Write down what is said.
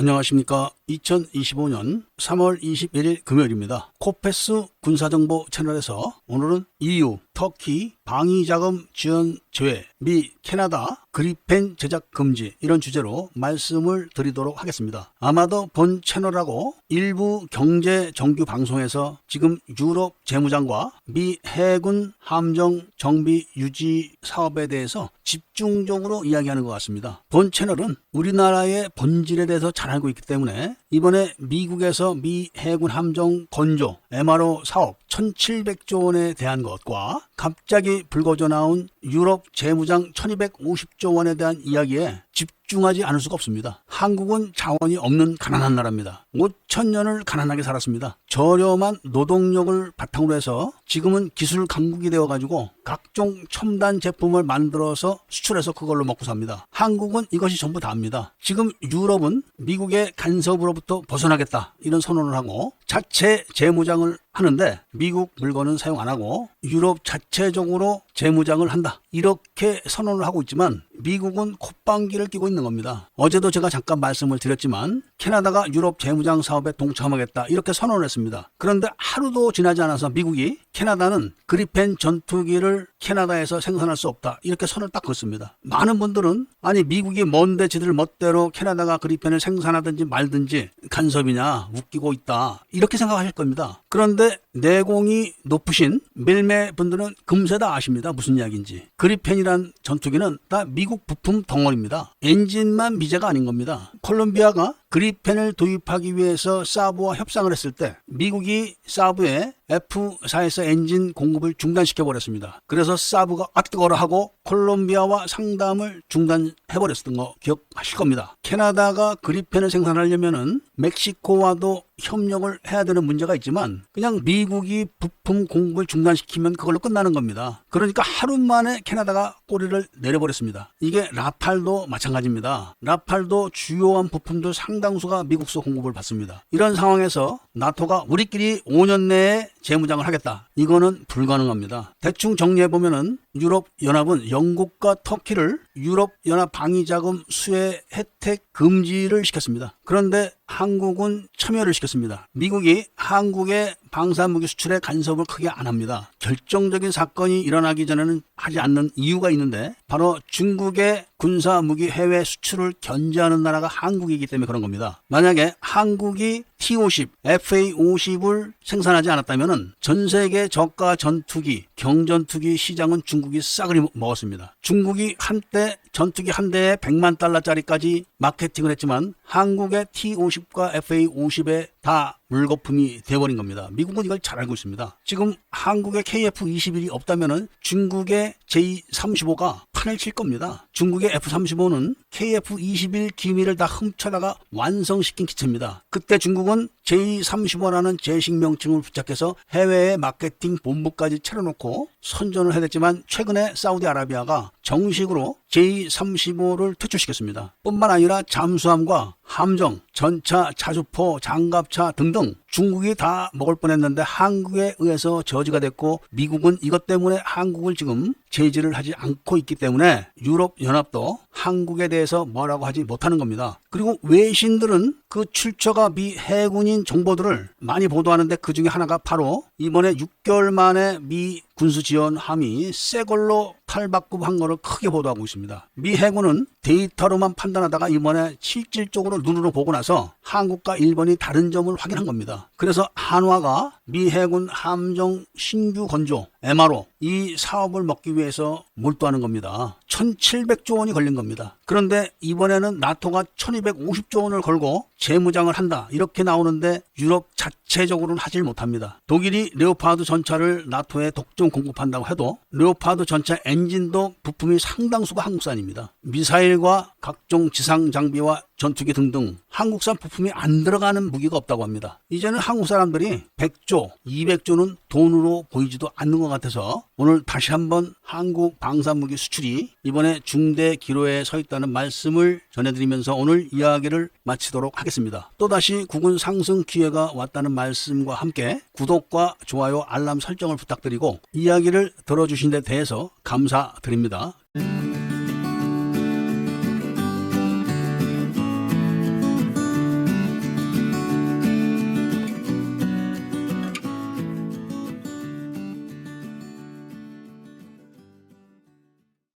안녕하십니까. 2025년 3월 21일 금요일입니다. 코페스 군사정보 채널에서 오늘은 EU, 터키 방위자금 지원 제외, 미, 캐나다 그리펜 제작 금지 이런 주제로 말씀을 드리도록 하겠습니다. 아마도 본 채널하고 일부 경제 정규 방송에서 지금 유럽 재무장과 미 해군 함정 정비 유지 사업에 대해서 집중적으로 이야기하는 것 같습니다. 본 채널은 우리나라의 본질에 대해서 잘 알고 있기 때문에 이번에 미국에서 미 해군 함정 건조 MRO 사업 1700조 원에 대한 것과 갑자기 불거져 나온 유럽 재무장 1250조 원에 대한 이야기에 집중하지 않을 수가 없습니다. 한국은 자원이 없는 가난한 나라입니다. 5000년을 가난하게 살았습니다. 저렴한 노동력을 바탕으로 해서 지금은 기술 강국이 되어가지고 각종 첨단 제품을 만들어서 수출해서 그걸로 먹고 삽니다. 한국은 이것이 전부 다입니다. 지금 유럽은 미국의 간섭으로부터 벗어나겠다 이런 선언을 하고 자체 재무장을 하는데 미국 물건은 사용 안 하고 유럽 자체적으로 재무장을 한다 이렇게 선언을 하고 있지만 미국은 콧방귀를 끼고 있는 겁니다. 어제도 제가 잠깐 말씀을 드렸지만 캐나다가 유럽 재무장 사업에 동참하겠다 이렇게 선언을 했습니다. 그런데 하루도 지나지 않아서 미국이 캐나다는 그리펜 전투기를 캐나다에서 생산할 수 없다 이렇게 선을 딱 긋습니다. 많은 분들은 아니 미국이 뭔데 지들 멋대로 캐나다가 그리펜을 생산하든지 말든지 간섭이냐 웃기고 있다 이렇게 생각하실 겁니다. 그런데 내공이 높으신 밀매 분들은 금세 다 아십니다. 무슨 이야기인지. 그리펜이란 전투기는 다 미국 부품 덩어리입니다. 엔진만 미제가 아닌 겁니다. 콜롬비아가 그리펜을 도입하기 위해서 사브와 협상을 했을 때 미국이 사브에 F4에서 엔진 공급을 중단시켜버렸습니다. 그래서 사브가 뜨거라 하고 콜롬비아와 상담을 중단해버렸던 거 기억하실 겁니다. 캐나다가 그리펜을 생산하려면은 멕시코와도 협력을 해야 되는 문제가 있지만 그냥 미국이 부품 공급을 중단시키면 그걸로 끝나는 겁니다. 그러니까 하루 만에 캐나다가 꼬리를 내려버렸습니다. 이게 라팔도 마찬가지입니다. 라팔도 주요한 부품도 상당수가 미국서 공급을 받습니다. 이런 상황에서 나토가 우리끼리 5년 내에 재무장을 하겠다. 이거는 불가능합니다. 대충 정리해보면은 유럽연합은 영국과 터키를 유럽연합 방위자금 수혜 혜택 금지를 시켰습니다. 그런데 한국은 참여를 시켰습니다. 미국이 한국의 방사무기 수출에 간섭을 크게 안 합니다. 결정적인 사건이 일어나기 전에는 하지 않는 이유가 있는데 바로 중국의 군사무기 해외 수출을 견제하는 나라가 한국이기 때문에 그런 겁니다. 만약에 한국이 T-50, FA-50을 생산하지 않았다면 전 세계 저가 전투기, 경전투기 시장은 중국이 싸그리 먹었습니다. 중국이 한때 전투기 한 대에 100만 달러짜리까지 마케팅을 했지만 한국의 T-50과 FA-50에 다 물거품이 돼버린 겁니다. 미국은 이걸 잘 알고 있습니다. 지금 한국의 KF-21이 없다면 중국의 J-35가 판을 칠 겁니다. 중국의 F-35는 KF-21 기밀을 다 훔쳐다가 완성시킨 기체입니다. 그때 중국은 J-35라는 제식 명칭을 부착해서 해외에 마케팅 본부까지 차려놓고 선전을 해댔지만 최근에 사우디아라비아가 정식으로 J-35를 퇴출시켰습니다. 뿐만 아니라 잠수함과 함정, 전차, 자주포, 장갑차 등등 중국이 다 먹을 뻔했는데 한국에 의해서 저지가 됐고 미국은 이것 때문에 한국을 지금 제지를 하지 않고 있기 때문에 유럽연합도 한국에 대해서 뭐라고 하지 못하는 겁니다. 그리고 외신들은 그 출처가 미 해군인 정보들을 많이 보도하는데 그 중에 하나가 바로 이번에 6개월 만에 미 군수지원함이 새 걸로 탈바꿈한 거를 크게 보도하고 있습니다. 미 해군은 데이터로만 판단하다가 이번에 실질적으로 눈으로 보고 나서 한국과 일본이 다른 점을 확인한 겁니다. 그래서 한화가 미 해군 함정 신규 건조 MRO 이 사업을 먹기 위해서 몰두하는 겁니다. 1700조 원이 걸린 겁니다. 그런데 이번에는 나토가 1250조 원을 걸고 재무장을 한다 이렇게 나오는데 유럽 자체적으로는 하질 못합니다. 독일이 레오파드 전차를 나토에 독점 공급한다고 해도 레오파드 전차 엔진도 부품이 상당수가 한국산입니다. 미사일과 각종 지상 장비와 전투기 등등 한국산 부품이 안 들어가는 무기가 없다고 합니다. 이제는 한국 사람들이 100조, 200조는 돈으로 보이지도 않는 것 같아서 오늘 다시 한번 한국 방산무기 수출이 이번에 중대 기로에 서 있다는 말씀을 전해드리면서 오늘 이야기를 마치도록 하겠습니다. 또다시 국운 상승 기회가 왔다는 말씀과 함께 구독과 좋아요, 알람 설정을 부탁드리고 이야기를 들어주신 데 대해서 감사드립니다.